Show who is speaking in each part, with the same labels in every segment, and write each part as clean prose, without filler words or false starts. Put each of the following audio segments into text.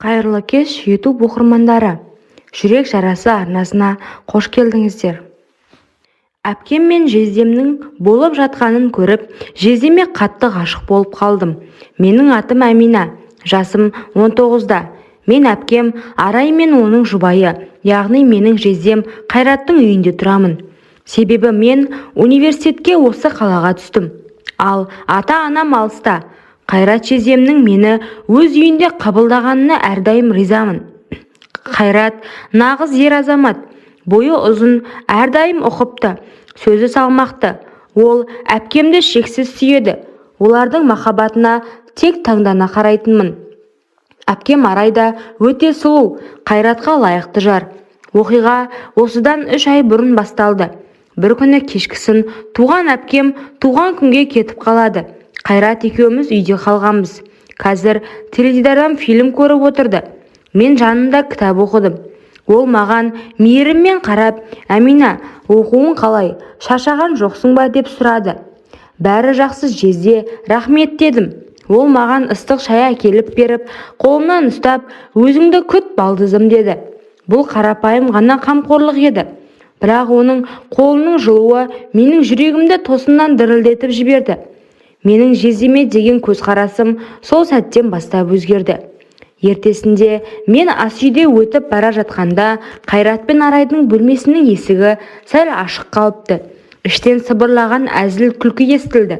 Speaker 1: Қайырлы кеш YouTube оқырмандары. Жүрек жарасы арнасына қош келдіңіздер. Әпкем мен жездемнің болып жатқанын көріп, жездеме қатты ғашық болып қалдым. Менің атым Әмина, жасым 19-да. Мен әпкем Арай мен оның жұбайы, яғни менің жездем Қайраттың үйінде тұрамын. Себебі мен университетке осы қалаға түстім. Ал ата-анам алыста. Қайрат жездемнің мені өз үйінде қабылдағанына әрдайым ризамын. Қайрат нағыз ер азамат, бойы ұзын, әрдайым ұқыпты, сөзі салмақты. Ол әпкемді шексіз сүйеді. Олардың махаббатына тек таңдана қарайтынмын. Әпкем Арайда өте сұлу, Қайратқа лайықты жар. Оқиға осыдан 3 ай бұрын басталды. Бір күні кешкісін туған әпкем туған күнге кетіп қалады. Қайрат екеуміз үйде қалғанбыз. Қазір теледидардан фильм көріп отырды. Мен жанында кітап оқыдым. Ол маған мейіріммен қарап, «Әмина, оқуың қалай? Шаршаған жоқсың ба?» деп сұрады. «Бәрі жақсы жезде, рахмет» дедім. Ол маған ыстық шай әкеліп беріп, қолымнан ұстап, «Өзіңді күт, балдызым» деді. Бұл қарапайым ғана қамқорлық еді. Бірақ оның қолының жылуы менің жүрегімді тосыннан дірілдетіп жіберді. Менің жездеме деген көзқарасым сол сәттен бастап өзгерді. Ертесінде мен ас үйде өтіп бара жатқанда Қайрат пен Арайдың бөлмесінің есігі сәл ашық қалыпты. Іштен сыбырлаған әзіл күлкі естілді.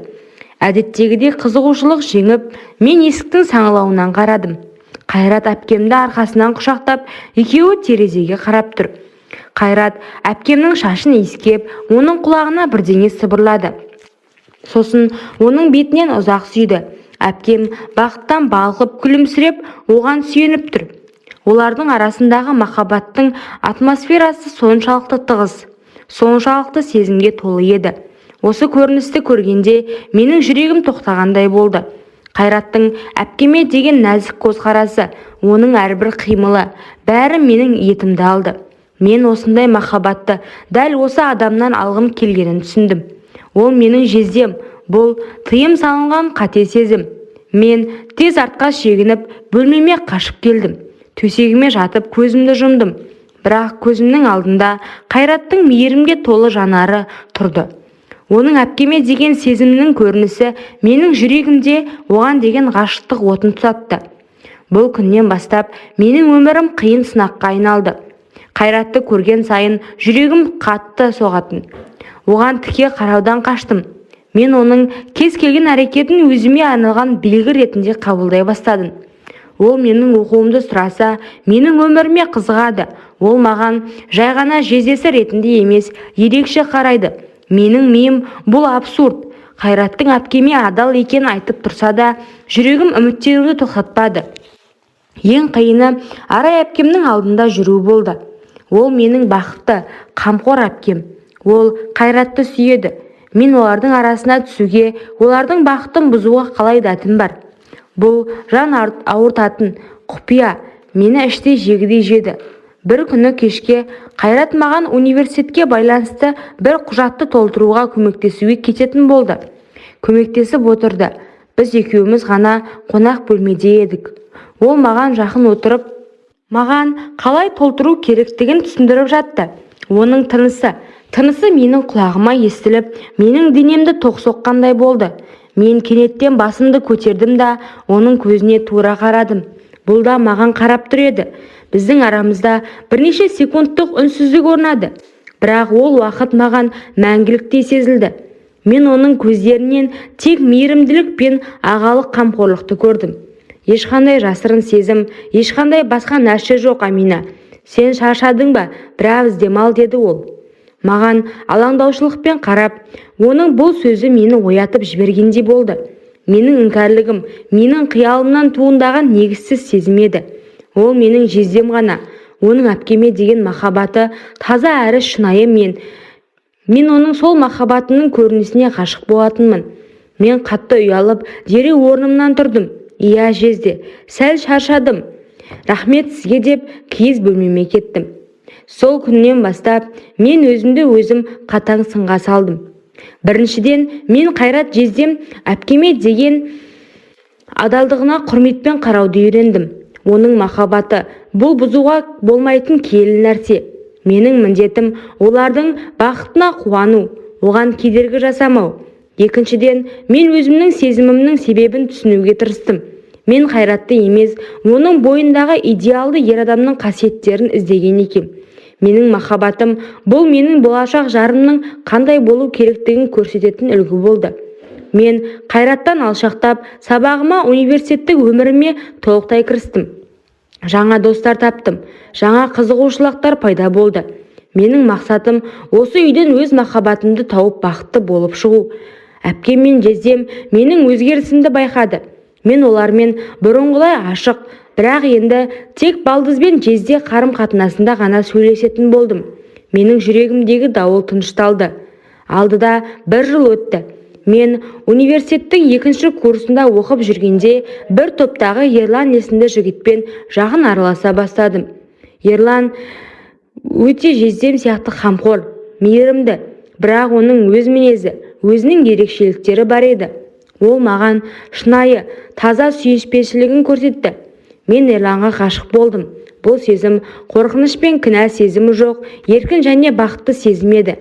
Speaker 1: Әдеттегідей қызығушылық жеңіп, мен есіктің саңылауынан қарадым. Қайрат әпкемді арқасынан құшақтап, екеуі терезеге қарап тұр. Қайрат әпкемнің шашын иіскеп, оның құлағына бірдеңе сыбырлады. Сосын оның бетінен ұзақ сүйді. Әпкем бақыттан балқып күлімсіреп, оған сүйеніп тұр. Олардың арасындағы махаббаттың атмосферасы соншалықты тығыз, соншалықты сезімге толы еді. Осы көріністі көргенде менің жүрегім тоқтағандай болды. Қайраттың әпкеме деген нәзік көзқарасы, оның әрбір қимылы, бәрі менің етімді алды. Мен осындай махаббатты дәл осы адамнан алғым келгенін түсіндім. Ол менің жездем, бұл тыйым салынған қате сезім. Мен тез артқа шегініп, бөлмеме қашып келдім. Төсегіме жатып көзімді жұмдым. Бірақ көзімнің алдында Қайраттың мейірімге толы жанары тұрды. Оның әпкеме деген сезімнің көрінісі менің жүрегімде оған деген ғашықтық отын тұтатты. Бұл күннен бастап менің өмірім қиын сынаққа айналды. Қайратты көрген сайын жүрегім қатты соғатын. Оған тіке қараудан қаштым. Мен оның кез келген әрекетін өзіме арналған белгі ретінде қабылдай бастадым. Ол менің оқуымды сұраса, менің өміріме қызығады. Ол маған жай ғана жездесі ретінде емес, ерекше қарайды. Менің миым бұл абсурд. Қайраттың әпкеме адал екенін айтып тұрса да, жүрегім үміттерімді тоқтатпады. Ең қиыны Арай әпкемнің алдында жүру болды. Ол менің бақытты, қамқор әпкем. Ол Қайратты сүйеді. Мен олардың арасына түсуге, олардың бақытын бұзуға қалай дәтім бар. Бұл жан ауыртатын құпия мені іштей жегідей жеді. Бір күні кешке Қайрат маған университетке байланысты бір құжатты толтыруға көмектесуге кететін болды. Көмектесіп отырды. Біз екеуміз ғана қонақ бөлмеде едік. Ол маған жақын отырып, маған қалай толтыру керектігін түсіндіріп жатты. Оның тынысы менің құлағыма естіліп, менің денемді тоқ соққандай болды. Мен кенеттен басымды көтердім да, оның көзіне тура қарадым. Бұл да маған қарап тұр еді. Біздің арамызда бірнеше секундтық үнсіздік орнады. Бірақ ол уақыт маған мәңгіліктей сезілді. Мен оның көздерінен тек мейірімділік пен ағалық қамқорлықты көрдім. Ешқандай жасырын сезім, ешқандай басқа нәрсе жоқ. Әмина, сен шаршадың ба? Біраз демал, деді ол. Маған алаңдаушылықпен қарап, оның бұл сөзі мені оятып жібергендей болды. Менің іңкәрлігім, менің қиялымнан туындаған негізсіз сезім еді. Ол менің жездем ғана. Оның әпкеме деген махаббаты таза әрі шынайы. Мен оның сол махаббатының көрінісіне ғашық болатынмын. Мен қатты ұялып, дереу орнымнан тұрдым. «Иә жезде, сәл шаршадым. Рахмет сізге» деп киіз бөлмеме кеттім. Сол күннен бастап мен өзімді өзім қатаң сынға салдым. Біріншіден, мен Қайрат жездем әпкеме деген адалдығына құрметпен қарауды үйрендім. Оның махаббаты бұл бұзуға болмайтын киелі нәрсе. Менің міндетім олардың бақытына қуану, оған кедергі жасамау. Екіншіден, мен өзімнің сезімімнің себебін түсінуге тырыстым. Мен Қайратты емес, оның бойындағы идеалды ер адамның қасиеттерін іздеген екем. Менің махаббатым бұл менің болашақ жарымның қандай болу керектігін көрсететін үлгі болды. Мен Қайраттан алшақтап, сабағыма, университеттік өміріме толықтай кірістім. Жаңа достар таптым, жаңа қызығушылықтар пайда болды. Менің мақсатым осы үйден өз махаббатымды тауып бақытты болып шығу. Әпкем мен жездем менің өзгерісімді байқады. Мен олармен бұрынғылай ашық, бірақ енді тек балдыз бен жезде қарым-қатынасында ғана сөйлесетін болдым. Менің жүрегімдегі дауыл тынышталды. Алдыда 1 жыл өтті. Мен университеттің 2-ші курсында оқып жүргенде бір топтағы Ерлан есімді жігітпен жақын араласа бастадым. Ерлан өте жездем сияқты қамқор, мейірімді, бірақ оның өз мінезі, өзінің ерекшеліктері бар еді. Ол маған шынайы, таза сүйіспеншілігін көрсетті. Мен Ерланға ғашық болдым. Бұл сезім қорқыныш пен кінә сезімі жоқ, еркін және бақытты сезім еді.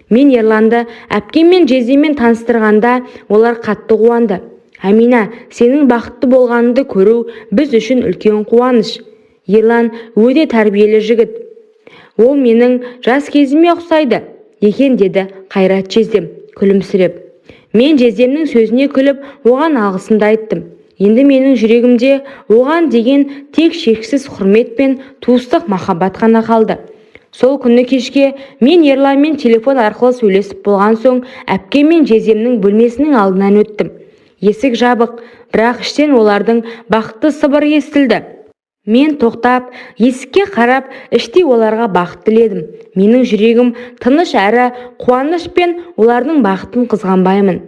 Speaker 1: Мен Ерланды әпкем мен жездеммен таныстырғанда олар қатты қуанды. Амина, сенің бақытты болғаныңды көру біз үшін үлкен қуаныш. Ерлан өте тәрбиелі жігіт. Ол менің жас кезіме ұқсайды екен, деді Қайрат жездем күлімсіреп. Мен жездемнің сөзіне күліп, оған алғысымды айттым. Енді менің жүрегімде оған деген тек шексіз құрмет пен туыстық махаббат қана қалды. Сол күні кешке мен Ерланмен телефон арқылы сөйлесіп болған соң әпкем мен жездемнің бөлмесінің алдынан өттім. Есік жабық, бірақ іштен олардың бақытты сыбыры естілді. Мен тоқтап, есікке қарап, іштей оларға бақыт тіледім. Менің жүрегім тыныш әрі қуаныш пен олардың бақытын қызғанбаймын.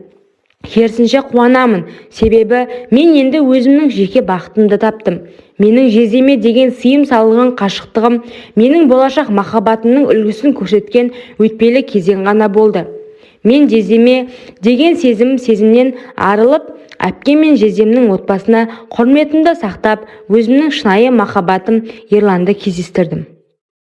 Speaker 1: Керісінше қуанамын, себебі мен енді өзімнің жеке бақытымды таптым. Менің жездеме деген сыйым салынған қашықтығым менің болашақ махаббатымның үлгісін көрсеткен өтпелі кезең ғана болды. Мен жездеме деген сезімнен арылып, әпкем мен жездемнің отбасына құрметімді сақтап, өзімнің шынайы махаббатым Ерланды кездестірдім.